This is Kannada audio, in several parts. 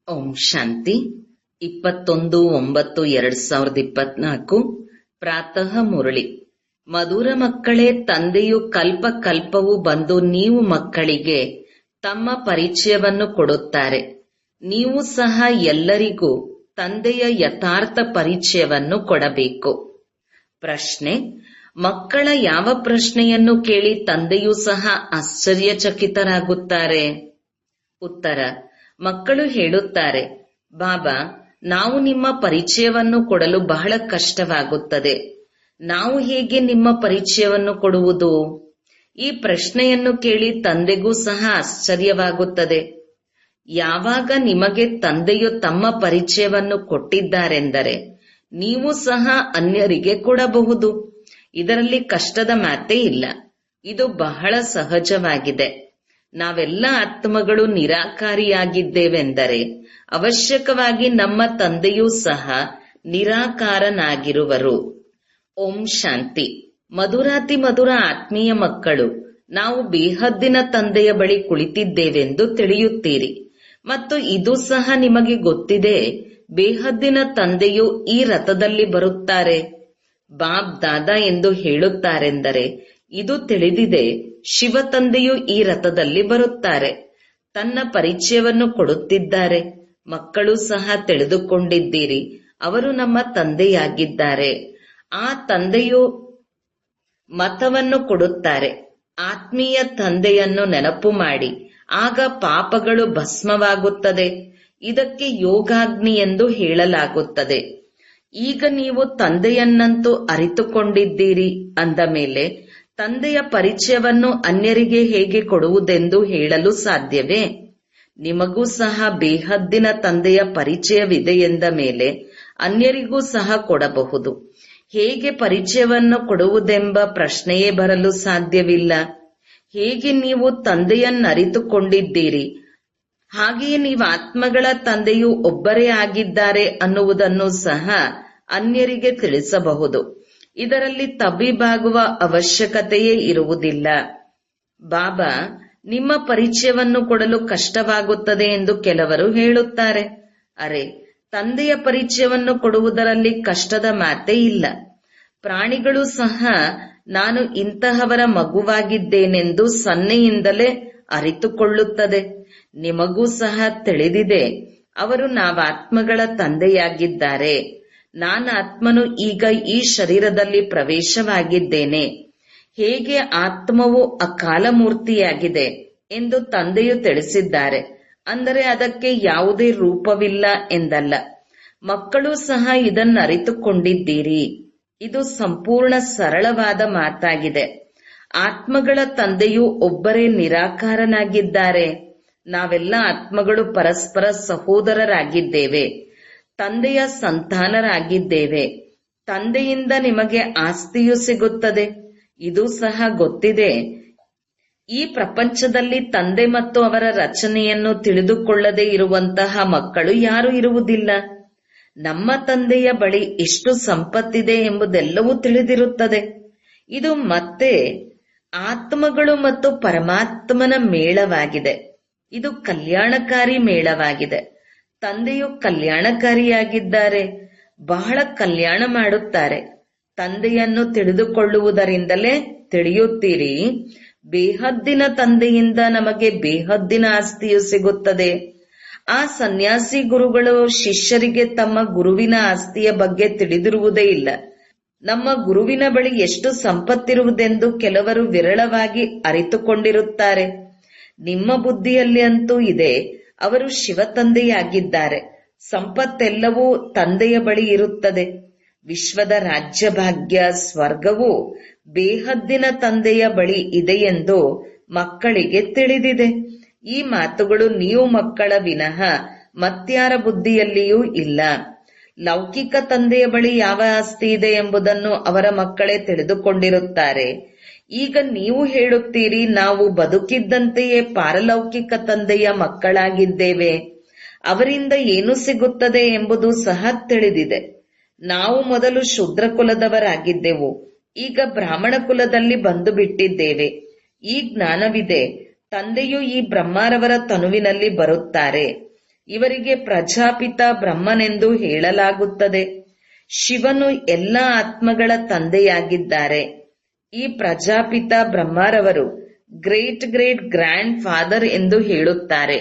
ಓಂ ಶಾಂತಿ 21/9/2024 ಪ್ರಾತಃ ಮುರಳಿ. ಮಧುರ ಮಕ್ಕಳೇ, ತಂದೆಯು ಕಲ್ಪ ಕಲ್ಪವೂ ಬಂದು ನೀವು ಮಕ್ಕಳಿಗೆ ತಮ್ಮ ಪರಿಚಯವನ್ನು ಕೊಡುತ್ತಾರೆ. ನೀವು ಸಹ ಎಲ್ಲರಿಗೂ ತಂದೆಯ ಯಥಾರ್ಥ ಪರಿಚಯವನ್ನು ಕೊಡಬೇಕು. ಪ್ರಶ್ನೆ: ಮಕ್ಕಳ ಯಾವ ಪ್ರಶ್ನೆಯನ್ನು ಕೇಳಿ ತಂದೆಯೂ ಸಹ ಆಶ್ಚರ್ಯಚಕಿತರಾಗುತ್ತಾರೆ? ಉತ್ತರ: ಮಕ್ಕಳು ಹೇಳುತ್ತಾರೆ, ಬಾಬಾ, ನಾವು ನಿಮ್ಮ ಪರಿಚಯವನ್ನು ಕೊಡಲು ಬಹಳ ಕಷ್ಟವಾಗುತ್ತದೆ. ನಾವು ಹೇಗೆ ನಿಮ್ಮ ಪರಿಚಯವನ್ನು ಕೊಡುವುದು? ಈ ಪ್ರಶ್ನೆಯನ್ನು ಕೇಳಿ ತಂದೆಗೂ ಸಹ ಆಶ್ಚರ್ಯವಾಗುತ್ತದೆ. ಯಾವಾಗ ನಿಮಗೆ ತಂದೆಯು ತಮ್ಮ ಪರಿಚಯವನ್ನು ಕೊಟ್ಟಿದ್ದಾರೆಂದರೆ ನೀವು ಸಹ ಅನ್ಯರಿಗೆ ಕೊಡಬಹುದು. ಇದರಲ್ಲಿ ಕಷ್ಟದ ಮಾತೇ ಇಲ್ಲ. ಇದು ಬಹಳ ಸಹಜವಾಗಿದೆ. ನಾವೆಲ್ಲ ಆತ್ಮಗಳು ನಿರಾಕಾರಿಯಾಗಿದ್ದೇವೆಂದರೆ ಅವಶ್ಯಕವಾಗಿ ನಮ್ಮ ತಂದೆಯೂ ಸಹ ನಿರಾಕಾರನಾಗಿರುವರು. ಓಂ ಶಾಂತಿ. ಮಧುರಾತಿ ಮಧುರ ಆತ್ಮೀಯ ಮಕ್ಕಳು, ನಾವು ಬೇಹದ್ದಿನ ತಂದೆಯ ಬಳಿ ಕುಳಿತಿದ್ದೇವೆಂದು ತಿಳಿಯುತ್ತೀರಿ ಮತ್ತು ಇದು ಸಹ ನಿಮಗೆ ಗೊತ್ತಿದೆ. ಬೇಹದ್ದಿನ ತಂದೆಯು ಈ ರಥದಲ್ಲಿ ಬರುತ್ತಾರೆ. ಬಾಬ್ ದಾದಾ ಎಂದು ಹೇಳುತ್ತಾರೆಂದರೆ ಇದು ತಿಳಿದಿದೆ. ಶಿವ ತಂದೆಯು ಈ ರಥದಲ್ಲಿ ಬರುತ್ತಾರೆ, ತನ್ನ ಪರಿಚಯವನ್ನು ಕೊಡುತ್ತಿದ್ದಾರೆ. ಮಕ್ಕಳು ಸಹ ತಿಳಿದುಕೊಂಡಿದ್ದೀರಿ, ಅವರು ನಮ್ಮ ತಂದೆಯಾಗಿದ್ದಾರೆ. ಆ ತಂದೆಯು ಮತವನ್ನು ಕೊಡುತ್ತಾರೆ. ಆತ್ಮೀಯ ತಂದೆಯನ್ನು ನೆನಪು ಮಾಡಿ, ಆಗ ಪಾಪಗಳು ಭಸ್ಮವಾಗುತ್ತದೆ. ಇದಕ್ಕೆ ಯೋಗಾಗ್ನಿ ಎಂದು ಹೇಳಲಾಗುತ್ತದೆ. ಈಗ ನೀವು ತಂದೆಯನ್ನಂತೂ ಅರಿತುಕೊಂಡಿದ್ದೀರಿ ಅಂದ ಮೇಲೆ ತಂದೆಯ ಪರಿಚಯವನ್ನು ಅನ್ಯರಿಗೆ ಹೇಗೆ ಕೊಡುವುದೆಂದು ಹೇಳಲು ಸಾಧ್ಯವೇ? ನಿಮಗೂ ಸಹ ಬೇಹದ್ದಿನ ತಂದೆಯ ಪರಿಚಯವಿದೆ ಎಂದ ಮೇಲೆ ಅನ್ಯರಿಗೂ ಸಹ ಕೊಡಬಹುದು. ಹೇಗೆ ಪರಿಚಯವನ್ನು ಕೊಡುವುದೆಂಬ ಪ್ರಶ್ನೆಯೇ ಬರಲು ಸಾಧ್ಯವಿಲ್ಲ. ಹೇಗೆ ನೀವು ತಂದೆಯನ್ನರಿತುಕೊಂಡಿದ್ದೀರಿ, ಹಾಗೆಯೇ ನೀವು ಆತ್ಮಗಳ ತಂದೆಯು ಒಬ್ಬರೇ ಆಗಿದ್ದಾರೆ ಅನ್ನುವುದನ್ನು ಸಹ ಅನ್ಯರಿಗೆ ತಿಳಿಸಬಹುದು. ಇದರಲ್ಲಿ ತಬ್ಬಿಬಾಗುವ ಅವಶ್ಯಕತೆಯೇ ಇರುವುದಿಲ್ಲ. ಬಾಬಾ, ನಿಮ್ಮ ಪರಿಚಯವನ್ನು ಕೊಡಲು ಕಷ್ಟವಾಗುತ್ತದೆ ಎಂದು ಕೆಲವರು ಹೇಳುತ್ತಾರೆ. ಅರೆ, ತಂದೆಯ ಪರಿಚಯವನ್ನು ಕೊಡುವುದರಲ್ಲಿ ಕಷ್ಟದ ಮಾತೇ ಇಲ್ಲ. ಪ್ರಾಣಿಗಳು ಸಹ ನಾನು ಇಂತಹವರ ಮಗುವಾಗಿದ್ದೇನೆಂದು ಸನ್ನೆಯಿಂದಲೇ ಅರಿತುಕೊಳ್ಳುತ್ತದೆ. ನಿಮಗೂ ಸಹ ತಿಳಿದಿದೆ, ಅವರು ನಾವಾತ್ಮಗಳ ತಂದೆಯಾಗಿದ್ದಾರೆ. ನಾನಾತ್ಮನು ಈಗ ಈ ಶರೀರದಲ್ಲಿ ಪ್ರವೇಶವಾಗಿದ್ದೇನೆ. ಹೇಗೆ ಆತ್ಮವು ಅಕಾಲಮೂರ್ತಿಯಾಗಿದೆ ಎಂದು ತಂದೆಯು ತಿಳಿಸಿದ್ದಾರೆ, ಅಂದರೆ ಅದಕ್ಕೆ ಯಾವುದೇ ರೂಪವಿಲ್ಲ ಎಂದಲ್ಲ. ಮಕ್ಕಳು ಸಹ ಇದನ್ನು ಅರಿತುಕೊಂಡಿದ್ದೀರಿ. ಇದು ಸಂಪೂರ್ಣ ಸರಳವಾದ ಮಾತಾಗಿದೆ. ಆತ್ಮಗಳ ತಂದೆಯು ಒಬ್ಬರೇ ನಿರಾಕಾರನಾಗಿದ್ದಾರೆ. ನಾವೆಲ್ಲ ಆತ್ಮಗಳು ಪರಸ್ಪರ ಸಹೋದರರಾಗಿದ್ದೇವೆ, ತಂದೆಯ ಸಂತಾನರಾಗಿದ್ದೇವೆ. ತಂದೆಯಿಂದ ನಿಮಗೆ ಆಸ್ತಿಯೂ ಸಿಗುತ್ತದೆ. ಇದು ಸಹ ಗೊತ್ತಿದೆ. ಈ ಪ್ರಪಂಚದಲ್ಲಿ ತಂದೆ ಮತ್ತು ಅವರ ರಚನೆಯನ್ನು ತಿಳಿದುಕೊಳ್ಳದೇ ಇರುವಂತಹ ಮಕ್ಕಳು ಯಾರೂ ಇರುವುದಿಲ್ಲ. ನಮ್ಮ ತಂದೆಯ ಬಳಿ ಎಷ್ಟು ಸಂಪತ್ತಿದೆ ಎಂಬುದೆಲ್ಲವೂ ತಿಳಿದಿರುತ್ತದೆ. ಇದು ಮತ್ತೆ ಆತ್ಮಗಳು ಮತ್ತು ಪರಮಾತ್ಮನ ಮೇಳವಾಗಿದೆ. ಇದು ಕಲ್ಯಾಣಕಾರಿ ಮೇಳವಾಗಿದೆ. ತಂದೆಯು ಕಲ್ಯಾಣಕಾರಿಯಾಗಿದ್ದಾರೆ, ಬಹಳ ಕಲ್ಯಾಣ ಮಾಡುತ್ತಾರೆ. ತಂದೆಯನ್ನು ತಿಳಿದುಕೊಳ್ಳುವುದರಿಂದಲೇ ತಿಳಿಯುತ್ತೀರಿ, ಬೇಹದ್ದಿನ ತಂದೆಯಿಂದ ನಮಗೆ ಬೇಹದ್ದಿನ ಆಸ್ತಿಯು ಸಿಗುತ್ತದೆ. ಆ ಸನ್ಯಾಸಿ ಗುರುಗಳು ಶಿಷ್ಯರಿಗೆ ತಮ್ಮ ಗುರುವಿನ ಆಸ್ತಿಯ ಬಗ್ಗೆ ತಿಳಿದಿರುವುದೇ ಇಲ್ಲ. ನಮ್ಮ ಗುರುವಿನ ಬಳಿ ಎಷ್ಟು ಸಂಪತ್ತಿರುವುದೆಂದು ಕೆಲವರು ವಿರಳವಾಗಿ ಅರಿತುಕೊಂಡಿರುತ್ತಾರೆ. ನಿಮ್ಮ ಬುದ್ಧಿಯಲ್ಲಿ ಅಂತೂ ಇದೆ, ಅವರು ಶಿವ ತಂದೆಯಾಗಿದ್ದಾರೆ. ಸಂಪತ್ತೆಲ್ಲವೂ ತಂದೆಯ ಬಳಿ ಇರುತ್ತದೆ. ವಿಶ್ವದ ರಾಜ್ಯಭಾಗ್ಯ ಸ್ವರ್ಗವು ಬೇಹದ್ದಿನ ತಂದೆಯ ಬಳಿ ಇದೆಯೆಂದು ಮಕ್ಕಳಿಗೆ ತಿಳಿದಿದೆ. ಈ ಮಾತುಗಳು ನೀವು ಮಕ್ಕಳ ವಿನಃ ಮತ್ಯಾರ ಬುದ್ಧಿಯಲ್ಲಿಯೂ ಇಲ್ಲ. ಲೌಕಿಕ ತಂದೆಯ ಬಳಿ ಯಾವ ಆಸ್ತಿ ಇದೆ ಎಂಬುದನ್ನು ಅವರ ಮಕ್ಕಳೇ ತಿಳಿದುಕೊಂಡಿರುತ್ತಾರೆ. ಈಗ ನೀವು ಹೇಳುತ್ತೀರಿ, ನಾವು ಬದುಕಿದ್ದಂತೆಯೇ ಪಾರಲೌಕಿಕ ತಂದೆಯ ಮಕ್ಕಳಾಗಿದ್ದೇವೆ, ಅವರಿಂದ ಏನು ಸಿಗುತ್ತದೆ ಎಂಬುದು ಸಹ ತಿಳಿದಿದೆ. ನಾವು ಮೊದಲು ಶೂದ್ರ ಕುಲದವರಾಗಿದ್ದೆವು, ಈಗ ಬ್ರಾಹ್ಮಣ ಕುಲದಲ್ಲಿ ಬಂದು ಬಿಟ್ಟಿದ್ದೇವೆ. ಈ ಜ್ಞಾನವಿದೆ. ತಂದೆಯು ಈ ಬ್ರಹ್ಮರವರ ತನುವಿನಲ್ಲಿ ಬರುತ್ತಾರೆ. ಇವರಿಗೆ ಪ್ರಜಾಪಿತ ಬ್ರಹ್ಮನೆಂದು ಹೇಳಲಾಗುತ್ತದೆ. ಶಿವನು ಎಲ್ಲ ಆತ್ಮಗಳ ತಂದೆಯಾಗಿದ್ದಾರೆ. ಈ ಪ್ರಜಾಪಿತ ಬ್ರಹ್ಮರವರು ಗ್ರೇಟ್ ಗ್ರೇಟ್ ಗ್ರ್ಯಾಂಡ್ ಫಾದರ್ ಎಂದು ಹೇಳುತ್ತಾರೆ.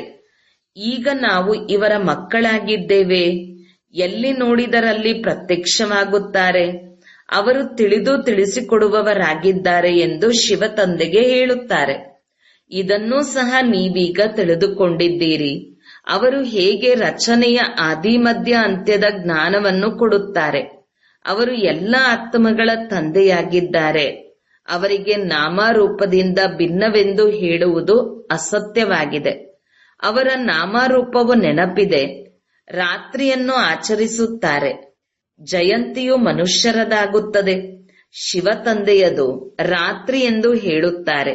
ಈಗ ನಾವು ಇವರ ಮಕ್ಕಳಾಗಿದ್ದೇವೆ. ಎಲ್ಲಿ ನೋಡಿದರಲ್ಲಿ ಪ್ರತ್ಯಕ್ಷವಾಗುತ್ತಾರೆ. ಅವರು ತಿಳಿಸಿಕೊಡುವವರಾಗಿದ್ದಾರೆ ಎಂದು ಶಿವ ತಂದೆಗೆ ಹೇಳುತ್ತಾರೆ. ಇದನ್ನೂ ಸಹ ನೀವೀಗ ತಿಳಿದುಕೊಂಡಿದ್ದೀರಿ. ಅವರು ಹೇಗೆ ರಚನೆಯ ಆದಿ ಮಧ್ಯ ಅಂತ್ಯದ ಜ್ಞಾನವನ್ನು ಕೊಡುತ್ತಾರೆ. ಅವರು ಎಲ್ಲ ಆತ್ಮಗಳ ತಂದೆಯಾಗಿದ್ದಾರೆ. ಅವರಿಗೆ ನಾಮರೂಪದಿಂದ ಭಿನ್ನವೆಂದು ಹೇಳುವುದು ಅಸತ್ಯವಾಗಿದೆ. ಅವರ ನಾಮರೂಪವು ನೆನಪಿದೆ. ರಾತ್ರಿಯನ್ನು ಆಚರಿಸುತ್ತಾರೆ. ಜಯಂತಿಯು ಮನುಷ್ಯರದಾಗುತ್ತದೆ. ಶಿವ ತಂದೆಯದು ರಾತ್ರಿ ಎಂದು ಹೇಳುತ್ತಾರೆ.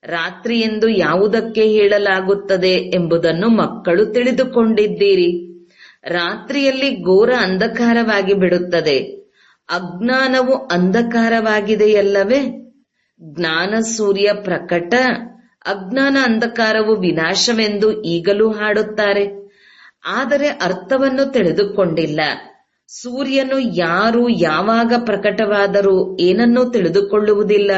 ರಾತ್ರಿ ಎಂದು ಯಾವುದಕ್ಕೆ ಹೇಳಲಾಗುತ್ತದೆ ಎಂಬುದನ್ನು ಮಕ್ಕಳು ತಿಳಿದುಕೊಂಡಿದ್ದೀರಿ. ರಾತ್ರಿಯಲ್ಲಿ ಘೋರ ಅಂಧಕಾರವಾಗಿ ಬಿಡುತ್ತದೆ. ಅಜ್ಞಾನವು ಅಂಧಕಾರವಾಗಿದೆಯಲ್ಲವೇ? ಜ್ಞಾನ ಸೂರ್ಯ ಪ್ರಕಟ, ಅಜ್ಞಾನ ಅಂಧಕಾರವು ವಿನಾಶವೆಂದು ಈಗಲೂ ಹಾಡುತ್ತಾರೆ. ಆದರೆ ಅರ್ಥವನ್ನು ತಿಳಿದುಕೊಂಡಿಲ್ಲ. ಸೂರ್ಯನು ಯಾರು ಯಾವಾಗ ಪ್ರಕಟವಾದರೂ ಏನನ್ನೂ ತಿಳಿದುಕೊಳ್ಳುವುದಿಲ್ಲ.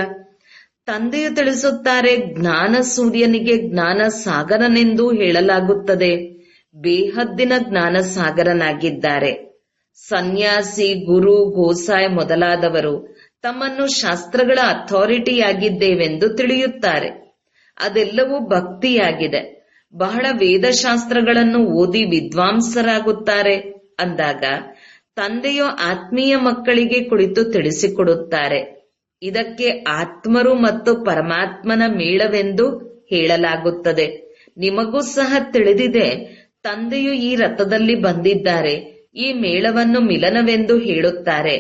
ತಂದೆಯು ತಿಳಿಸುತ್ತಾರೆ, ಜ್ಞಾನ ಸೂರ್ಯನಿಗೆ ಜ್ಞಾನ ಸಾಗರನೆಂದೂ ಹೇಳಲಾಗುತ್ತದೆ. ಬೇಹದ್ದಿನ ಜ್ಞಾನ ಸಾಗರನಾಗಿದ್ದಾರೆ. ಸನ್ಯಾಸಿ, ಗುರು, ಗೋಸಾಯ್ ಮೊದಲಾದವರು ತಮ್ಮನ್ನು ಶಾಸ್ತ್ರಗಳ ಅಥಾರಿಟಿಯಾಗಿದ್ದೇವೆಂದು ತಿಳಿಯುತ್ತಾರೆ. ಅದೆಲ್ಲವೂ ಭಕ್ತಿಯಾಗಿದೆ. ಬಹಳ ವೇದಶಾಸ್ತ್ರಗಳನ್ನು ಓದಿ ವಿದ್ವಾಂಸರಾಗುತ್ತಾರೆ ಅಂದಾಗ ತಂದೆಯು ಆತ್ಮೀಯ ಮಕ್ಕಳಿಗೆ ಕುಳಿತು ತಿಳಿಸಿಕೊಡುತ್ತಾರೆ. ಇದಕ್ಕೆ ಆತ್ಮರು ಮತ್ತು ಪರಮಾತ್ಮನ ಮೇಳವೆಂದು ಹೇಳಲಾಗುತ್ತದೆ. ನಿಮಗೂ ಸಹ ತಿಳಿದಿದೆ, ತಂದೆಯು ಈ ರಥದಲ್ಲಿ ಬಂದಿದ್ದಾರೆ. ಈ ಮೇಳವನ್ನು ಮಿಲನವೆಂದು ಹೇಳುತ್ತಾರೆ.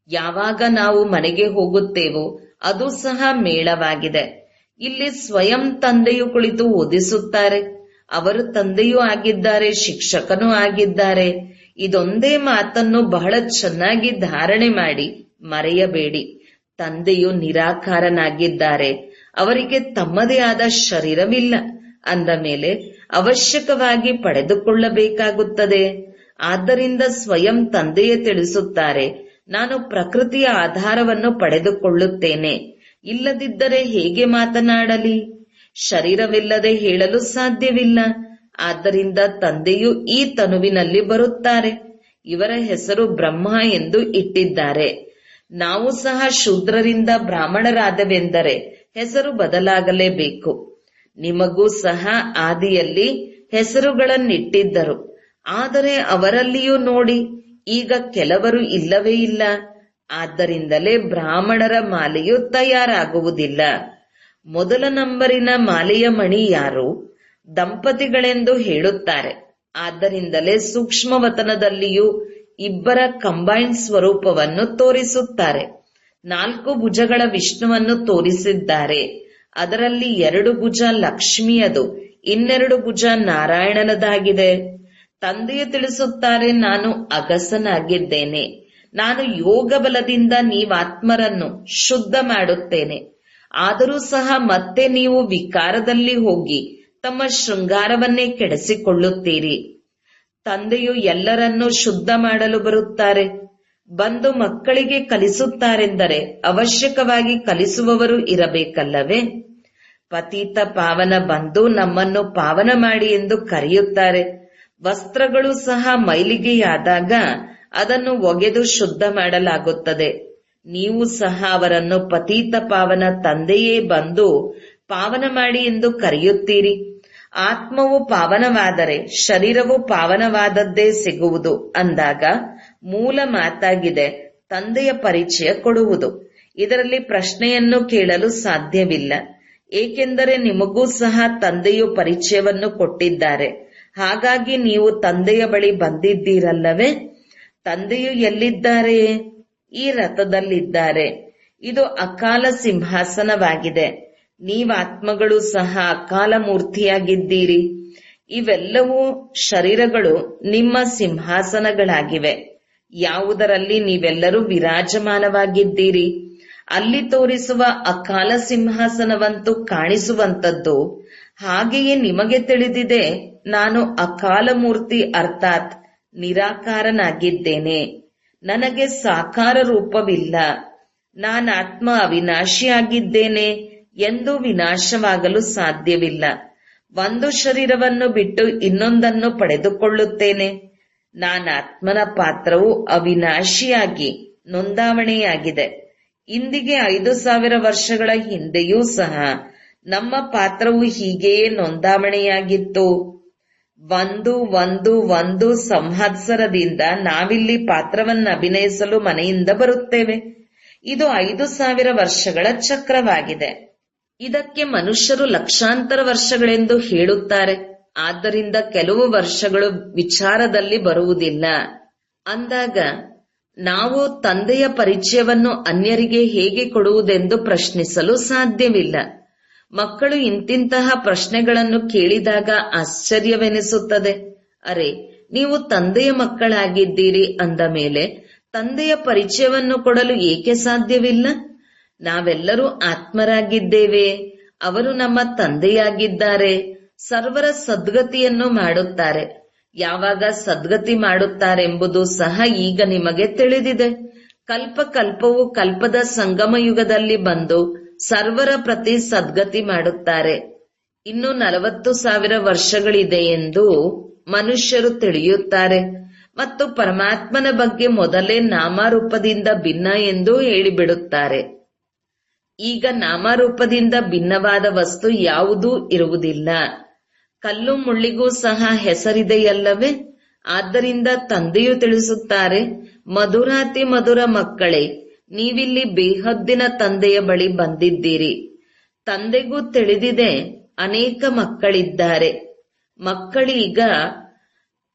ಯಾವಾಗ ನಾವು ಮನೆಗೆ ಹೋಗುತ್ತೇವೋ ಅದು ಸಹ ಮೇಳವಾಗಿದೆ. ಇಲ್ಲಿ ಸ್ವಯಂ ತಂದೆಯು ಕುಳಿತು ಓದಿಸುತ್ತಾರೆ. ಅವರು ತಂದೆಯೂ ಆಗಿದ್ದಾರೆ, ಶಿಕ್ಷಕನೂ ಆಗಿದ್ದಾರೆ. ಇದೊಂದೇ ಮಾತನ್ನು ಬಹಳ ಚೆನ್ನಾಗಿ ಧಾರಣೆ ಮಾಡಿ ಮರೆಯಬೇಡಿ. ತಂದೆಯು ನಿರಾಕಾರನಾಗಿದ್ದಾರೆ. ಅವರಿಗೆ ತಮ್ಮದೇ ಆದ ಶರೀರವಿಲ್ಲ ಅಂದ ಮೇಲೆ ಅವಶ್ಯಕವಾಗಿ ಪಡೆದುಕೊಳ್ಳಬೇಕಾಗುತ್ತದೆ. ಆದ್ದರಿಂದ ಸ್ವಯಂ ತಂದೆಯೇ ತಿಳಿಸುತ್ತಾರೆ, ನಾನು ಪ್ರಕೃತಿಯ ಆಧಾರವನ್ನು ಪಡೆದುಕೊಳ್ಳುತ್ತೇನೆ. ಇಲ್ಲದಿದ್ದರೆ ಹೇಗೆ ಮಾತನಾಡಲಿ? ಶರೀರವಿಲ್ಲದೆ ಹೇಳಲು ಸಾಧ್ಯವಿಲ್ಲ. ಆದ್ದರಿಂದ ತಂದೆಯು ಈ ತನುವಿನಲ್ಲಿ ಬರುತ್ತಾರೆ. ಇವರ ಹೆಸರು ಬ್ರಹ್ಮ ಎಂದು ಇಟ್ಟಿದ್ದಾರೆ. ನಾವು ಸಹ ಶೂದ್ರರಿಂದ ಬ್ರಾಹ್ಮಣರಾದವೆಂದರೆ ಹೆಸರು ಬದಲಾಗಲೇಬೇಕು. ನಿಮಗೂ ಸಹ ಆದಿಯಲ್ಲಿ ಹೆಸರುಗಳನ್ನಿಟ್ಟಿದ್ದರು. ಆದರೆ ಅವರಲ್ಲಿಯೂ ನೋಡಿ, ಈಗ ಕೆಲವರು ಇಲ್ಲವೇ ಇಲ್ಲ. ಆದ್ದರಿಂದಲೇ ಬ್ರಾಹ್ಮಣರ ಮಾಲೆಯು ತಯಾರಾಗುವುದಿಲ್ಲ. ಮೊದಲ ನಂಬರಿನ ಮಾಲೆಯ ಮಣಿ ಯಾರು? ದಂಪತಿಗಳೆಂದು ಹೇಳುತ್ತಾರೆ. ಆದ್ದರಿಂದಲೇ ಸೂಕ್ಷ್ಮವತನದಲ್ಲಿಯೂ ಇಬ್ಬರ ಕಂಬೈನ್ ಸ್ವರೂಪವನ್ನು ತೋರಿಸುತ್ತಾರೆ. 4 ಭುಜಗಳ ವಿಷ್ಣುವನ್ನು ತೋರಿಸಿದ್ದಾರೆ. ಅದರಲ್ಲಿ 2 ಭುಜ ಲಕ್ಷ್ಮಿಯದು, 2 ಭುಜ ನಾರಾಯಣನದಾಗಿದೆ. ತಂದೆಯು ತಿಳಿಸುತ್ತಾರೆ, ನಾನು ಅಗಸನಾಗಿದ್ದೇನೆ. ನಾನು ಯೋಗ ಬಲದಿಂದ ನೀವಾತ್ಮರನ್ನು ಶುದ್ಧ ಮಾಡುತ್ತೇನೆ. ಆದರೂ ಸಹ ಮತ್ತೆ ನೀವು ವಿಕಾರದಲ್ಲಿ ಹೋಗಿ ತಮ್ಮ ಶೃಂಗಾರವನ್ನೇ ಕೆಡಿಸಿಕೊಳ್ಳುತ್ತೀರಿ. ತಂದೆಯು ಎಲ್ಲರನ್ನೂ ಶುದ್ಧ ಮಾಡಲು ಬರುತ್ತಾರೆ. ಬಂದು ಮಕ್ಕಳಿಗೆ ಕಲಿಸುತ್ತಾರೆಂದರೆ ಅವಶ್ಯಕವಾಗಿ ಕಲಿಸುವವರು ಇರಬೇಕಲ್ಲವೇ? ಪತೀತ ಪಾವನ ಬಂದು ನಮ್ಮನ್ನು ಪಾವನ ಮಾಡಿ ಎಂದು ಕರೆಯುತ್ತಾರೆ. ವಸ್ತ್ರಗಳು ಸಹ ಮೈಲಿಗೆಯಾದಾಗ ಅದನ್ನು ಒಗೆದು ಶುದ್ಧ ಮಾಡಲಾಗುತ್ತದೆ. ನೀವು ಸಹ ಅವರನ್ನು ಪತೀತ ಪಾವನ ತಂದೆಯೇ ಬಂದು ಪಾವನ ಮಾಡಿ ಎಂದು ಕರೆಯುತ್ತೀರಿ. ಆತ್ಮವು ಪಾವನವಾದರೆ ಶರೀರವು ಪಾವನವಾದದ್ದೇ ಸಿಗುವುದು ಅಂದಾಗ ಮೂಲ ಮಾತಾಗಿದೆ, ತಂದೆಯ ಪರಿಚಯ ಕೊಡುವುದು. ಇದರಲ್ಲಿ ಪ್ರಶ್ನೆಯನ್ನು ಕೇಳಲು ಸಾಧ್ಯವಿಲ್ಲ. ಏಕೆಂದರೆ ನಿಮಗೂ ಸಹ ತಂದೆಯು ಪರಿಚಯವನ್ನು ಕೊಟ್ಟಿದ್ದಾರೆ. ಹಾಗಾಗಿ ನೀವು ತಂದೆಯ ಬಳಿ ಬಂದಿದ್ದೀರಲ್ಲವೇ? ತಂದೆಯು ಎಲ್ಲಿದ್ದಾರೆ? ಈ ರಥದಲ್ಲಿದ್ದಾರೆ. ಇದು ಅಕಾಲ ಸಿಂಹಾಸನವಾಗಿದೆ. ನೀವಾತ್ಮಗಳು ಸಹ ಅಕಾಲ ಮೂರ್ತಿಯಾಗಿದ್ದೀರಿ. ಇವೆಲ್ಲವೂ ಶರೀರಗಳು ನಿಮ್ಮ ಸಿಂಹಾಸನಗಳಾಗಿವೆ. ಯಾವುದರಲ್ಲಿ ನೀವೆಲ್ಲರೂ ವಿರಾಜಮಾನವಾಗಿದ್ದೀರಿ. ಅಲ್ಲಿ ತೋರಿಸುವ ಅಕಾಲ ಸಿಂಹಾಸನವಂತೂ ಕಾಣಿಸುವಂತದ್ದು. ಹಾಗೆಯೇ ನಿಮಗೆ ತಿಳಿದಿದೆ, ನಾನು ಅಕಾಲ ಮೂರ್ತಿ ಅರ್ಥಾತ್ ನಿರಾಕಾರನಾಗಿದ್ದೇನೆ. ನನಗೆ ಸಾಕಾರ ರೂಪವಿಲ್ಲ. ನಾನಾತ್ಮ ಅವಿನಾಶಿಯಾಗಿದ್ದೇನೆ ಎಂದು ವಿನಾಶವಾಗಲು ಸಾಧ್ಯವಿಲ್ಲ. ಒಂದು ಶರೀರವನ್ನು ಬಿಟ್ಟು ಇನ್ನೊಂದನ್ನು ಪಡೆದುಕೊಳ್ಳುತ್ತೇನೆ. ನಾನಾತ್ಮನ ಪಾತ್ರವು ಅವಿನಾಶಿಯಾಗಿ ನೋಂದಾವಣೆಯಾಗಿದೆ. ಇಂದಿಗೆ 5000 ವರ್ಷಗಳ ಹಿಂದೆಯೂ ಸಹ ನಮ್ಮ ಪಾತ್ರವು ಹೀಗೆಯೇ ನೋಂದಾವಣೆಯಾಗಿತ್ತು. 1 ಸಂವತ್ಸರದಿಂದ ನಾವಿಲ್ಲಿ ಪಾತ್ರವನ್ನು ಅಭಿನಯಿಸಲು ಮನೆಯಿಂದ ಬರುತ್ತೇವೆ. ಇದು 5000 ವರ್ಷಗಳ ಚಕ್ರವಾಗಿದೆ. ಇದಕ್ಕೆ ಮನುಷ್ಯರು ಲಕ್ಷಾಂತರ ವರ್ಷಗಳೆಂದು ಹೇಳುತ್ತಾರೆ. ಆದ್ದರಿಂದ ಕೆಲವು ವರ್ಷಗಳು ವಿಚಾರದಲ್ಲಿ ಬರುವುದಿಲ್ಲ. ಅಂದಾಗ ನಾವು ತಂದೆಯ ಪರಿಚಯವನ್ನು ಅನ್ಯರಿಗೆ ಹೇಗೆ ಕೊಡುವುದೆಂದು ಪ್ರಶ್ನಿಸಲು ಸಾಧ್ಯವಿಲ್ಲ. ಮಕ್ಕಳು ಇಂತಿಂತಹ ಪ್ರಶ್ನೆಗಳನ್ನು ಕೇಳಿದಾಗ ಆಶ್ಚರ್ಯವೆನಿಸುತ್ತದೆ. ಅರೆ, ನೀವು ತಂದೆಯ ಮಕ್ಕಳಾಗಿದ್ದೀರಿ ಅಂದ ಮೇಲೆ ತಂದೆಯ ಪರಿಚಯವನ್ನು ಕೊಡಲು ಏಕೆ ಸಾಧ್ಯವಿಲ್ಲ? ನಾವೆಲ್ಲರೂ ಆತ್ಮರಾಗಿದ್ದೇವೆ. ಅವರು ನಮ್ಮ ತಂದೆಯಾಗಿದ್ದಾರೆ. ಸರ್ವರ ಸದ್ಗತಿಯನ್ನು ಮಾಡುತ್ತಾರೆ. ಯಾವಾಗ ಸದ್ಗತಿ ಮಾಡುತ್ತಾರೆಂಬುದು ಸಹ ಈಗ ನಿಮಗೆ ತಿಳಿದಿದೆ. ಕಲ್ಪವು ಕಲ್ಪದ ಸಂಗಮ ಯುಗದಲ್ಲಿ ಬಂದು ಸರ್ವರ ಪ್ರತಿ ಸದ್ಗತಿ ಮಾಡುತ್ತಾರೆ. ಇನ್ನು 40,000 ವರ್ಷಗಳಿದೆ ಎಂದು ಮನುಷ್ಯರು ತಿಳಿಯುತ್ತಾರೆ ಮತ್ತು ಪರಮಾತ್ಮನ ಬಗ್ಗೆ ಮೊದಲೇ ನಾಮರೂಪದಿಂದ ಭಿನ್ನ ಎಂದು ಹೇಳಿಬಿಡುತ್ತಾರೆ. ಈಗ ನಾಮರೂಪದಿಂದ ಭಿನ್ನವಾದ ವಸ್ತು ಯಾವುದೂ ಇರುವುದಿಲ್ಲ. ಕಲ್ಲು ಮುಳ್ಳಿಗೂ ಸಹ ಹೆಸರಿದೆಯಲ್ಲವೇ? ಆದ್ದರಿಂದ ತಂದೆಯು ತಿಳಿಸುತ್ತಾರೆ, ಮಧುರಾತಿ ಮಧುರ ಮಕ್ಕಳೇ, ನೀವಿಲ್ಲಿ ಬೇಹದ್ದಿನ ತಂದೆಯ ಬಳಿ ಬಂದಿದ್ದೀರಿ. ತಂದೆಗೂ ತಿಳಿದಿದೆ ಅನೇಕ ಮಕ್ಕಳಿದ್ದಾರೆ. ಮಕ್ಕಳೀಗ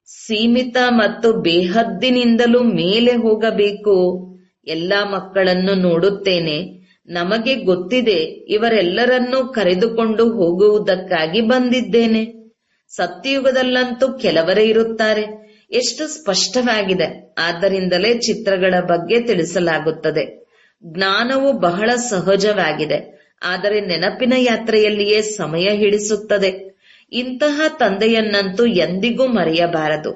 ಸೀಮಿತ ಮತ್ತು ಬೇಹದ್ದಿನಿಂದಲೂ ಮೇಲೆ ಹೋಗಬೇಕು. ಎಲ್ಲಾ ಮಕ್ಕಳನ್ನು ನೋಡುತ್ತೇನೆ. ನಮಗೆ ಗೊತ್ತಿದೆ ಇವರೆಲ್ಲರನ್ನೂ ಕರೆದುಕೊಂಡು ಹೋಗುವುದಕ್ಕಾಗಿ ಬಂದಿದ್ದೇನೆ. ಸತ್ಯಯುಗದಲ್ಲಂತೂ ಕೆಲವರೇ ಇರುತ್ತಾರೆ. ಎಷ್ಟು ಸ್ಪಷ್ಟವಾಗಿದೆ. ಆದ್ದರಿಂದಲೇ ಚಿತ್ರಗಳ ಬಗ್ಗೆ ತಿಳಿಸಲಾಗುತ್ತದೆ. ಜ್ಞಾನವು ಬಹಳ ಸಹಜವಾಗಿದೆ. ಆದರೆ ನೆನಪಿನ ಯಾತ್ರೆಯಲ್ಲಿಯೇ ಸಮಯ ಹಿಡಿಸುತ್ತದೆ. ಇಂತಹ ತಂದೆಯನ್ನಂತೂ ಎಂದಿಗೂ ಮರೆಯಬಾರದು.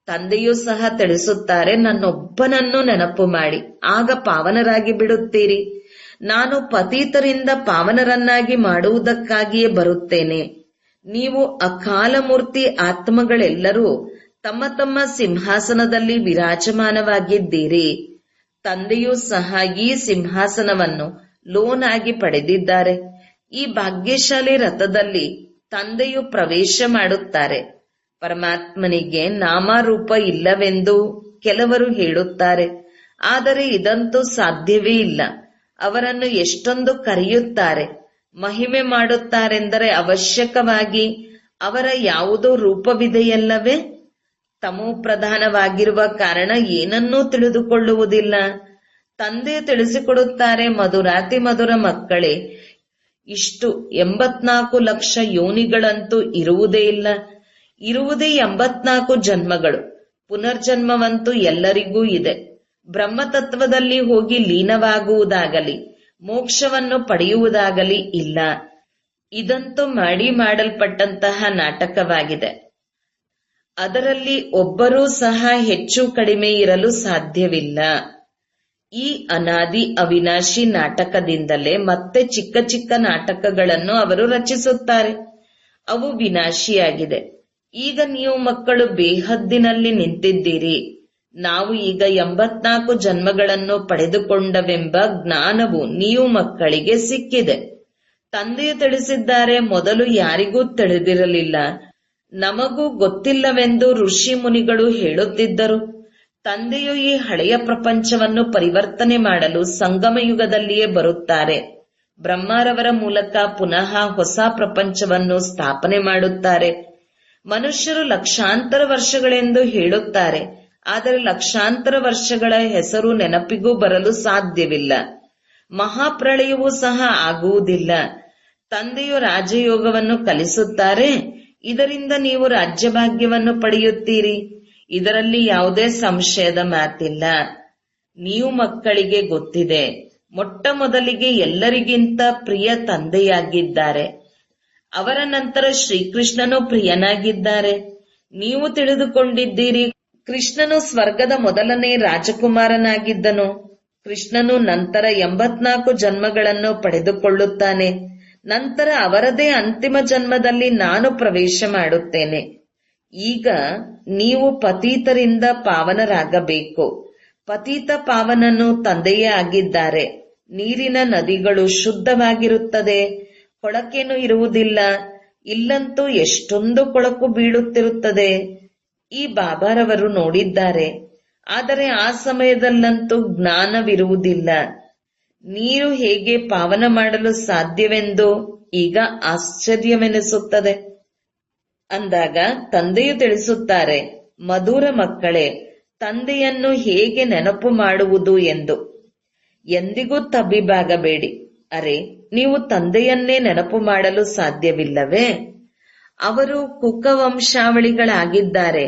ತಂದೆಯೂ ಸಹ ತಿಳಿಸುತ್ತಾರೆ, ನನ್ನೊಬ್ಬನನ್ನು ನೆನಪು ಮಾಡಿ, ಆಗ ಪಾವನರಾಗಿ ಬಿಡುತ್ತೀರಿ. ನಾನು ಪತೀತರಿಂದ ಪಾವನರನ್ನಾಗಿ ಮಾಡುವುದಕ್ಕಾಗಿಯೇ ಬರುತ್ತೇನೆ. ನೀವು ಅಕಾಲ ಮೂರ್ತಿ ಆತ್ಮಗಳೆಲ್ಲರೂ ತಮ್ಮ ತಮ್ಮ ಸಿಂಹಾಸನದಲ್ಲಿ ವಿರಾಜಮಾನವಾಗಿದ್ದೀರಿ. ತಂದೆಯೂ ಸಹ ಈ ಸಿಂಹಾಸನವನ್ನು ಲೋನ್ ಆಗಿ ಪಡೆದಿದ್ದಾರೆ. ಈ ಭಾಗ್ಯಶಾಲಿ ರಥದಲ್ಲಿ ತಂದೆಯು ಪ್ರವೇಶ ಮಾಡುತ್ತಾರೆ. ಪರಮಾತ್ಮನಿಗೆ ನಾಮರೂಪ ಇಲ್ಲವೆಂದು ಕೆಲವರು ಹೇಳುತ್ತಾರೆ. ಆದರೆ ಇದಂತೂ ಸಾಧ್ಯವೇ ಇಲ್ಲ. ಅವರನ್ನು ಎಷ್ಟೊಂದು ಕರೆಯುತ್ತಾರೆ, ಮಹಿಮೆ ಮಾಡುತ್ತಾರೆಂದರೆ ಅವಶ್ಯಕವಾಗಿ ಅವರ ಯಾವುದೋ ರೂಪವಿದೆಯಲ್ಲವೇ? ತಮೋ ಪ್ರಧಾನವಾಗಿರುವ ಕಾರಣ ಏನನ್ನೂ ತಿಳಿದುಕೊಳ್ಳುವುದಿಲ್ಲ. ತಂದೆ ತಿಳಿಸಿಕೊಡುತ್ತಾರೆ, ಮಧುರಾತಿ ಮಧುರ ಮಕ್ಕಳೇ, ಇಷ್ಟು 84 ಲಕ್ಷ ಯೋನಿಗಳಂತೂ ಇರುವುದೇ ಇಲ್ಲ. ಇರುವುದೇ 84 ಜನ್ಮಗಳು. ಪುನರ್ಜನ್ಮವಂತೂ ಎಲ್ಲರಿಗೂ ಇದೆ. ಬ್ರಹ್ಮತತ್ವದಲ್ಲಿ ಹೋಗಿ ಲೀನವಾಗುವುದಾಗಲಿ ಮೋಕ್ಷವನ್ನು ಪಡೆಯುವುದಾಗಲಿ ಇಲ್ಲ. ಇದಂತೂ ಮಾಡಲ್ಪಟ್ಟಂತಹ ನಾಟಕವಾಗಿದೆ. ಅದರಲ್ಲಿ ಒಬ್ಬರೂ ಸಹ ಹೆಚ್ಚು ಕಡಿಮೆ ಇರಲು ಸಾಧ್ಯವಿಲ್ಲ. ಈ ಅನಾದಿ ಅವಿನಾಶಿ ನಾಟಕದಿಂದಲೇ ಮತ್ತೆ ಚಿಕ್ಕ ಚಿಕ್ಕ ನಾಟಕಗಳನ್ನು ಅವರು ರಚಿಸುತ್ತಾರೆ. ಅವು ವಿನಾಶಿಯಾಗಿದೆ. ಈಗ ನೀವು ಮಕ್ಕಳು ಬೇಹದ್ದಿನಲ್ಲಿ ನಿಂತಿದ್ದೀರಿ. ನಾವು ಈಗ 84 ಜನ್ಮಗಳನ್ನು ಪಡೆದುಕೊಂಡವೆಂಬ ಜ್ಞಾನವು ನೀವು ಮಕ್ಕಳಿಗೆ ಸಿಕ್ಕಿದೆ. ತಂದೆಯು ತಿಳಿಸಿದ್ದಾರೆ, ಮೊದಲು ಯಾರಿಗೂ ತಿಳಿದಿರಲಿಲ್ಲ, ನಮಗೂ ಗೊತ್ತಿಲ್ಲವೆಂದು ಋಷಿ ಮುನಿಗಳು ಹೇಳುತ್ತಿದ್ದರು. ತಂದೆಯು ಈ ಹಳೆಯ ಪ್ರಪಂಚವನ್ನು ಪರಿವರ್ತನೆ ಮಾಡಲು ಸಂಗಮ ಯುಗದಲ್ಲಿಯೇ ಬರುತ್ತಾರೆ. ಬ್ರಹ್ಮರವರ ಮೂಲಕ ಪುನಃ ಹೊಸ ಪ್ರಪಂಚವನ್ನು ಸ್ಥಾಪನೆ ಮಾಡುತ್ತಾರೆ. ಮನುಷ್ಯರು ಲಕ್ಷಾಂತರ ವರ್ಷಗಳೆಂದು ಹೇಳುತ್ತಾರೆ. ಆದರೆ ಲಕ್ಷಾಂತರ ವರ್ಷಗಳ ಹೆಸರು ನೆನಪಿಗೂ ಬರಲು ಸಾಧ್ಯವಿಲ್ಲ. ಮಹಾಪ್ರಳಯವೂ ಸಹ ಆಗುವುದಿಲ್ಲ. ತಂದೆಯು ರಾಜಯೋಗವನ್ನು ಕಲಿಸುತ್ತಾರೆ. ಇದರಿಂದ ನೀವು ರಾಜ್ಯಭಾಗ್ಯವನ್ನು ಪಡೆಯುತ್ತೀರಿ. ಇದರಲ್ಲಿ ಯಾವುದೇ ಸಂಶಯದ ಮಾತಿಲ್ಲ. ನೀವು ಮಕ್ಕಳಿಗೆ ಗೊತ್ತಿದೆ, ಮೊಟ್ಟ ಮೊದಲಿಗೆ ಎಲ್ಲರಿಗಿಂತ ಪ್ರಿಯ ತಂದೆಯಾಗಿದ್ದಾರೆ. ಅವರ ನಂತರ ಶ್ರೀಕೃಷ್ಣನು ಪ್ರಿಯನಾಗಿದ್ದಾರೆ. ನೀವು ತಿಳಿದುಕೊಂಡಿದ್ದೀರಿ, ಕೃಷ್ಣನು ಸ್ವರ್ಗದ ಮೊದಲನೇ ರಾಜಕುಮಾರನಾಗಿದ್ದನು. ಕೃಷ್ಣನು ನಂತರ 84 ಜನ್ಮಗಳನ್ನು ಪಡೆದುಕೊಳ್ಳುತ್ತಾನೆ. ನಂತರ ಅವರದೇ ಅಂತಿಮ ಜನ್ಮದಲ್ಲಿ ನಾನು ಪ್ರವೇಶ ಮಾಡುತ್ತೇನೆ. ಈಗ ನೀವು ಪತೀತರಿಂದ ಪಾವನರಾಗಬೇಕು. ಪತೀತ ಪಾವನನು ತಂದೆಯೇ ಆಗಿದ್ದಾರೆ. ನೀರಿನ ನದಿಗಳು ಶುದ್ಧವಾಗಿರುತ್ತದೆ, ಕೊಳಕೇನು ಇರುವುದಿಲ್ಲ. ಇಲ್ಲಂತೂ ಎಷ್ಟೊಂದು ಕೊಳಕು ಬೀಳುತ್ತಿರುತ್ತದೆ. ಈ ಬಾಬಾರವರು ನೋಡಿದ್ದಾರೆ. ಆದರೆ ಆ ಸಮಯದಲ್ಲಂತೂ ಜ್ಞಾನವಿರುವುದಿಲ್ಲ. ನೀರು ಹೇಗೆ ಪಾವನ ಮಾಡಲು ಸಾಧ್ಯವೆಂದು ಈಗ ಆಶ್ಚರ್ಯವೆನಿಸುತ್ತದೆ. ಅಂದಾಗ ತಂದೆಯು ತಿಳಿಸುತ್ತಾರೆ, ಮಧುರ ಮಕ್ಕಳೇ, ತಂದೆಯನ್ನು ಹೇಗೆ ನೆನಪು ಮಾಡುವುದು ಎಂದು. ಎಂದಿಗೂ ತಬ್ಬಿಬಾಗಬೇಡಿ. ಅರೆ, ನೀವು ತಂದೆಯನ್ನೇ ನೆನಪು ಮಾಡಲು ಸಾಧ್ಯವಿಲ್ಲವೇ? ಅವರು ಕುಕವಂಶಾವಳಿಗಳಾಗಿದ್ದಾರೆ.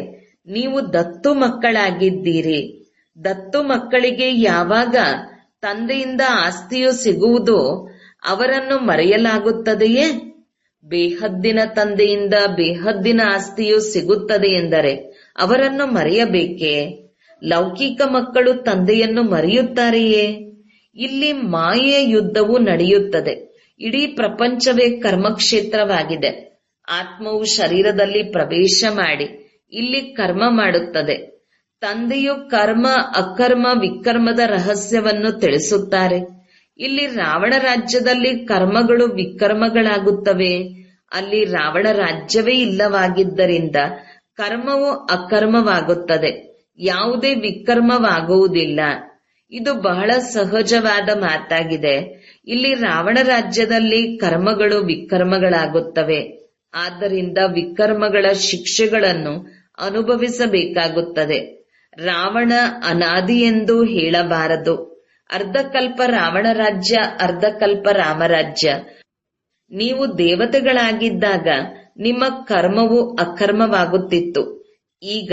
ನೀವು ದತ್ತು ಮಕ್ಕಳಾಗಿದ್ದೀರಿ. ದತ್ತು ಮಕ್ಕಳಿಗೆ ಯಾವಾಗ ತಂದೆಯಿಂದ ಆಸ್ತಿಯು ಸಿಗುವುದೋ ಅವರನ್ನು ಮರೆಯಲಾಗುತ್ತದೆಯೇ? ಬೇಹದ್ದಿನ ತಂದೆಯಿಂದ ಬೇಹದ್ದಿನ ಆಸ್ತಿಯು ಸಿಗುತ್ತದೆ ಎಂದರೆ ಅವರನ್ನು ಮರೆಯಬೇಕೇ? ಲೌಕಿಕ ಮಕ್ಕಳು ತಂದೆಯನ್ನು ಮರೆಯುತ್ತಾರೆಯೇ? ಇಲ್ಲಿ ಮಾಯೆಯ ಯುದ್ಧವು ನಡೆಯುತ್ತದೆ. ಇಡೀ ಪ್ರಪಂಚವೇ ಕರ್ಮಕ್ಷೇತ್ರವಾಗಿದೆ. ಆತ್ಮವು ಶರೀರದಲ್ಲಿ ಪ್ರವೇಶ ಮಾಡಿ ಇಲ್ಲಿ ಕರ್ಮ ಮಾಡುತ್ತದೆ. ತಂದೆಯು ಕರ್ಮ, ಅಕರ್ಮ, ವಿಕರ್ಮದ ರಹಸ್ಯವನ್ನು ತಿಳಿಸುತ್ತಾರೆ. ಇಲ್ಲಿ ರಾವಣ ರಾಜ್ಯದಲ್ಲಿ ಕರ್ಮಗಳು ವಿಕರ್ಮಗಳಾಗುತ್ತವೆ. ಅಲ್ಲಿ ರಾವಣ ರಾಜ್ಯವೇ ಇಲ್ಲವಾಗಿದ್ದರಿಂದ ಕರ್ಮವು ಅಕರ್ಮವಾಗುತ್ತದೆ. ಯಾವುದೇ ವಿಕರ್ಮವಾಗುವುದಿಲ್ಲ. ಇದು ಬಹಳ ಸಹಜವಾದ ಮಾತಾಗಿದೆ. ಇಲ್ಲಿ ರಾವಣ ರಾಜ್ಯದಲ್ಲಿ ಕರ್ಮಗಳು ವಿಕರ್ಮಗಳಾಗುತ್ತವೆ. ಆದ್ದರಿಂದ ವಿಕರ್ಮಗಳ ಶಿಕ್ಷೆಗಳನ್ನು ಅನುಭವಿಸಬೇಕಾಗುತ್ತದೆ. ರಾವಣ ಅನಾದಿ ಎಂದು ಹೇಳಬಾರದು. ಅರ್ಧಕಲ್ಪ ರಾವಣ ರಾಜ್ಯ, ಅರ್ಧಕಲ್ಪ ರಾಮರಾಜ್ಯ. ನೀವು ದೇವತೆಗಳಾಗಿದ್ದಾಗ ನಿಮ್ಮ ಕರ್ಮವು ಅಕರ್ಮವಾಗುತ್ತಿತ್ತು. ಈಗ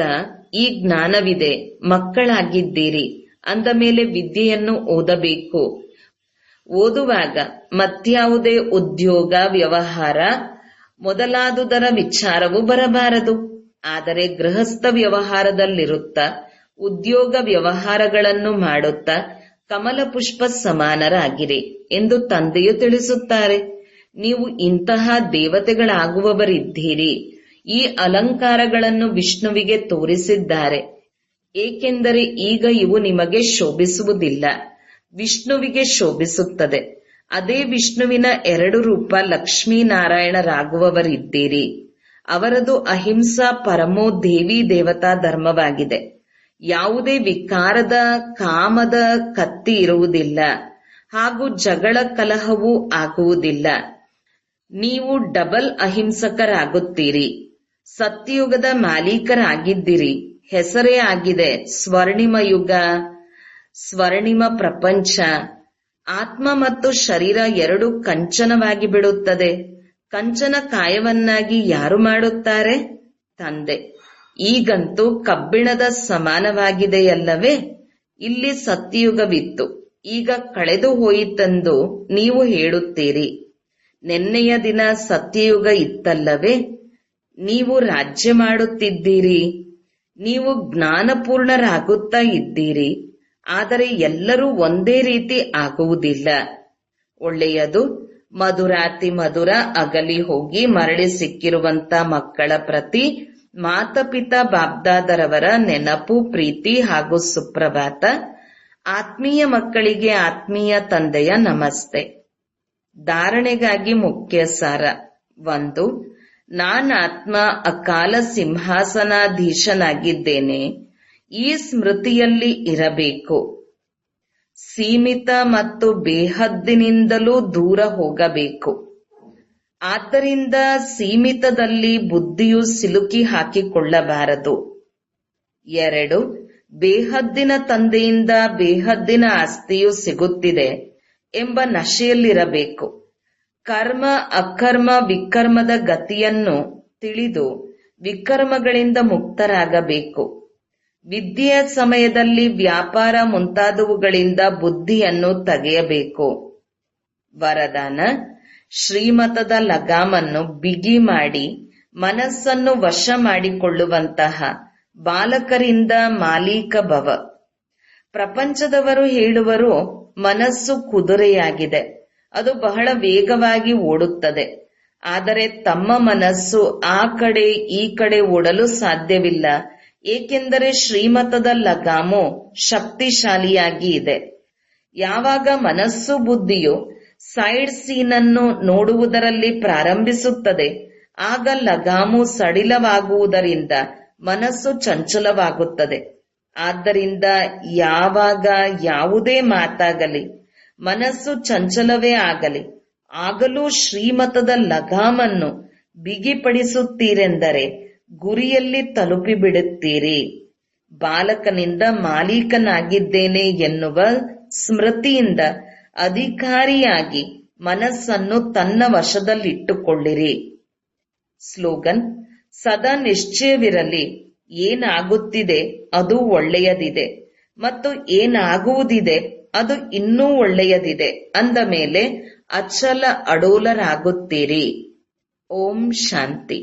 ಈ ಜ್ಞಾನವಿದೆ. ಮಕ್ಕಳಾಗಿದ್ದೀರಿ ಅಂದ ಮೇಲೆ ವಿದ್ಯೆಯನ್ನು ಓದಬೇಕು. ಓದುವಾಗ ಮತ್ಯಾವುದೇ ಉದ್ಯೋಗ, ವ್ಯವಹಾರ ಮೊದಲಾದುದರ ವಿಚಾರವು ಬರಬಾರದು. ಆದರೆ ಗೃಹಸ್ಥ ವ್ಯವಹಾರದಲ್ಲಿರುತ್ತಾ ಉದ್ಯೋಗ ವ್ಯವಹಾರಗಳನ್ನು ಮಾಡುತ್ತಾ ಕಮಲ ಪುಷ್ಪ ಸಮಾನರಾಗಿರಿ ಎಂದು ತಂದೆಯು ತಿಳಿಸುತ್ತಾರೆ. ನೀವು ಇಂತಹ ದೇವತೆಗಳಾಗುವವರಿದ್ದೀರಿ. ಈ ಅಲಂಕಾರಗಳನ್ನು ವಿಷ್ಣುವಿಗೆ ತೋರಿಸಿದ್ದಾರೆ. ಏಕೆಂದರೆ ಈಗ ಇವು ನಿಮಗೆ ಶೋಭಿಸುವುದಿಲ್ಲ, ವಿಷ್ಣುವಿಗೆ ಶೋಭಿಸುತ್ತದೆ. ಅದೇ ವಿಷ್ಣುವಿನ 2 ರೂಪ ಲಕ್ಷ್ಮೀನಾರಾಯಣರಾಗುವವರಿದ್ದೀರಿ. ಅವರದು ಅಹಿಂಸಾ ಪರಮೋ ದೇವಿ ದೇವತಾ ಧರ್ಮವಾಗಿದೆ. ಯಾವುದೇ ವಿಕಾರದ, ಕಾಮದ ಕತ್ತಿ ಇರುವುದಿಲ್ಲ ಹಾಗೂ ಜಗಳ ಕಲಹವೂ ಆಗುವುದಿಲ್ಲ. ನೀವು ಡಬಲ್ ಅಹಿಂಸಕರಾಗುತ್ತೀರಿ. ಸತ್ಯಯುಗದ ಮಾಲೀಕರಾಗಿದ್ದೀರಿ. ಹೆಸರೇ ಆಗಿದೆ ಸ್ವರ್ಣಿಮ ಯುಗ, ಸ್ವರ್ಣಿಮ ಪ್ರಪಂಚ. ಆತ್ಮ ಮತ್ತು ಶರೀರ 2 ಕಂಚನವಾಗಿ ಬಿಡುತ್ತದೆ. ಕಂಚನ ಕಾಯವನ್ನಾಗಿ ಯಾರು ಮಾಡುತ್ತಾರೆ? ತಂದೆ. ಈಗಂತೂ ಕಬ್ಬಿಣದ ಸಮಾನವಾಗಿದೆಯಲ್ಲವೇ? ಇಲ್ಲಿ ಸತ್ಯಯುಗವಿತ್ತು, ಈಗ ಕಳೆದು ಹೋಯಿತೆಂದು ನೀವು ಹೇಳುತ್ತೀರಿ. ನೆನ್ನೆಯ ದಿನ ಸತ್ಯಯುಗ ಇತ್ತಲ್ಲವೇ? ನೀವು ರಾಜ್ಯ ಮಾಡುತ್ತಿದ್ದೀರಿ. ನೀವು ಜ್ಞಾನಪೂರ್ಣರಾಗುತ್ತಾ ಇದ್ದೀರಿ. ಆದರೆ ಎಲ್ಲರೂ ಒಂದೇ ರೀತಿ ಆಗುವುದಿಲ್ಲ. ಒಳ್ಳೆಯದು. ಮಧುರಾತಿ ಮಧುರ ಅಗಲಿ ಹೋಗಿ ಮರಳಿ ಸಿಕ್ಕಿರುವಂತ ಮಕ್ಕಳ ಪ್ರತಿ ಮಾತಪಿತಾ ಬಾಬ್ದಾದರವರ ನೆನಪು, ಪ್ರೀತಿ ಹಾಗೂ ಸುಪ್ರಭಾತ. ಆತ್ಮೀಯ ಮಕ್ಕಳಿಗೆ ಆತ್ಮೀಯ ತಂದೆಯ ನಮಸ್ತೆ. ಧಾರಣೆಗಾಗಿ ಮುಖ್ಯ ಸಾರ. 1. ನಾನಾತ್ಮ ಅಕಾಲ ಸಿಂಹಾಸನಾಧೀಶನಾಗಿದ್ದೇನೆ. ಈ ಸ್ಮೃತಿಯಲ್ಲಿ ಇರಬೇಕು. ಸೀಮಿತ ಮತ್ತು ಬೇಹದ್ದಿನಿಂದಲೂ ದೂರ ಹೋಗಬೇಕು. ಆದ್ದರಿಂದ ಸೀಮಿತದಲ್ಲಿ ಬುದ್ಧಿಯು ಸಿಲುಕಿ ಹಾಕಿಕೊಳ್ಳಬಾರದು. 2. ಬೇಹದ್ದಿನ ತಂದೆಯಿಂದ ಬೇಹದ್ದಿನ ಆಸ್ತಿಯು ಸಿಗುತ್ತಿದೆ ಎಂಬ ನಶೆಯಲ್ಲಿರಬೇಕು. ಕರ್ಮ, ಅಕರ್ಮ, ವಿಕರ್ಮದ ಗತಿಯನ್ನು ತಿಳಿದು ವಿಕರ್ಮಗಳಿಂದ ಮುಕ್ತರಾಗಬೇಕು. ವಿದ್ಯೆಯ ಸಮಯದಲ್ಲಿ ವ್ಯಾಪಾರ ಮುಂತಾದವುಗಳಿಂದ ಬುದ್ಧಿಯನ್ನು ತೆಗೆಯಬೇಕು. ವರದಾನ: ಶ್ರೀಮತದ ಲಗಾಮನ್ನು ಬಿಗಿ ಮಾಡಿ ಮನಸ್ಸನ್ನು ವಶ ಮಾಡಿಕೊಳ್ಳುವಂತಹ ಬಾಲಕರಿಂದ ಮಾಲೀಕ ಭವ. ಪ್ರಪಂಚದವರು ಹೇಳುವರು, ಮನಸ್ಸು ಕುದುರೆಯಾಗಿದೆ, ಅದು ಬಹಳ ವೇಗವಾಗಿ ಓಡುತ್ತದೆ. ಆದರೆ ತಮ್ಮ ಮನಸ್ಸು ಆ ಕಡೆ ಈ ಕಡೆ ಓಡಲು ಸಾಧ್ಯವಿಲ್ಲ, ಏಕೆಂದರೆ ಶ್ರೀಮತದ ಲಗಾಮು ಶಕ್ತಿಶಾಲಿಯಾಗಿ ಇದೆ. ಯಾವಾಗ ಮನಸ್ಸು ಬುದ್ಧಿಯು ಸೈಡ್ ಸೀನನ್ನು ನೋಡುವುದರಲ್ಲಿ ಪ್ರಾರಂಭಿಸುತ್ತದೆ, ಆಗ ಲಗಾಮು ಸಡಿಲವಾಗುವುದರಿಂದ ಮನಸ್ಸು ಚಂಚಲವಾಗುತ್ತದೆ. ಆದ್ದರಿಂದ ಯಾವಾಗ ಯಾವುದೇ ಮಾತಾಗಲಿ, ಮನಸ್ಸು ಚಂಚಲವೇ ಆಗಲಿ, ಆಗಲೂ ಶ್ರೀಮತದ ಲಗಾಮನ್ನು ಬಿಗಿಪಡಿಸುತ್ತೀರೆಂದರೆ ಗುರಿಯಲ್ಲಿ ತಲುಪಿಬಿಡುತ್ತೀರಿ. ಬಾಲಕನಿಂದ ಮಾಲೀಕನಾಗಿದ್ದೇನೆ ಎನ್ನುವ ಸ್ಮೃತಿಯಿಂದ ಅಧಿಕಾರಿಯಾಗಿ ಮನಸ್ಸನ್ನು ತನ್ನ ವಶದಲ್ಲಿಟ್ಟುಕೊಳ್ಳಿರಿ. ಸ್ಲೋಗನ್: ಸದಾ ನಿಶ್ಚಯವಿರಲಿ, ಏನಾಗುತ್ತಿದೆ ಅದು ಒಳ್ಳೆಯದಿದೆ ಮತ್ತು ಏನಾಗುವುದಿದೆ ಅದು ಇನ್ನೂ ಒಳ್ಳೆಯದಿದೆ ಅಂದ ಮೇಲೆ ಅಚಲ ಅಡೋಲರಾಗುತ್ತೀರಿ. ಓಂ ಶಾಂತಿ.